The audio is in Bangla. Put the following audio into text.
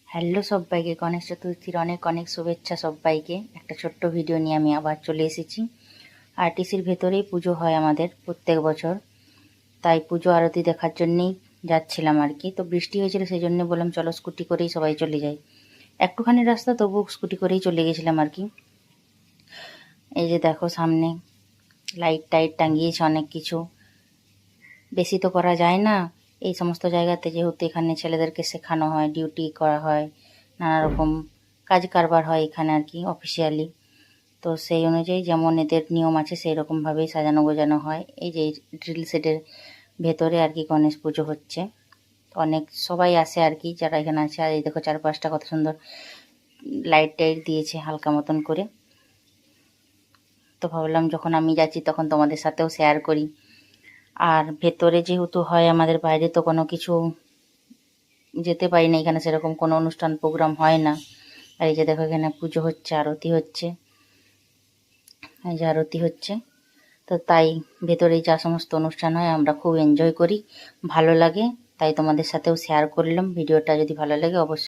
হ্যালো সব্বাইকে, গণেশ চতুর্থীর অনেক অনেক শুভেচ্ছা সব্বাইকে। একটা ছোট্ট ভিডিও নিয়ে আমি আবার চলে এসেছি। আরটিসির ভেতরেই পুজো হয় আমাদের প্রত্যেক বছর, তাই পুজো আরতি দেখার জন্যেই যাচ্ছিলাম আর কি। তো বৃষ্টি হয়েছিল, সেই জন্য বললাম চলো স্কুটি করেই সবাই চলে যাই। একটুখানি রাস্তা, তবু স্কুটি করেই চলে গেছিলাম আর কি। এই যে দেখো সামনে লাইট টাইট টাঙিয়েছে অনেক কিছু, বেশি তো করা যায় না এই সমস্ত জায়গাতে, যেহেতু এখানে ছেলেদেরকে শেখানো হয়, ডিউটি করা হয়, নানা রকম কাজ কারবার হয় এখানে আর কি অফিসিয়ালি। তো সেই অনুযায়ী যেমন এদের নিয়ম আছে সেই রকমভাবেই সাজানো গোজানো হয়। এই যে ড্রিল সেটের ভেতরে আর কি গণেশ পুজো হচ্ছে। অনেক সবাই আসে আর কি যারা এখানে আছে। আর এই দেখো চারপাশটা কত সুন্দর লাইট টাইট দিয়েছে হালকা মতন করে। তো ভাবলাম যখন আমি যাচ্ছি তখন তোমাদের সাথেও শেয়ার করি। আর ভেতরে যেহেতু হয় আমাদের, বাইরে তো কোনো কিছু যেতে পারি না, এখানে সেরকম কোনো অনুষ্ঠান প্রোগ্রাম হয় না। আর এই যে দেখো এখানে পুজো হচ্ছে, আরতি হচ্ছে, এই যে আরতি হচ্ছে। তো তাই ভেতরে যা সমস্ত অনুষ্ঠান হয় আমরা খুব এনজয় করি, ভালো লাগে, তাই তোমাদের সাথেও শেয়ার করলাম। ভিডিওটা যদি ভালো লাগে অবশ্যই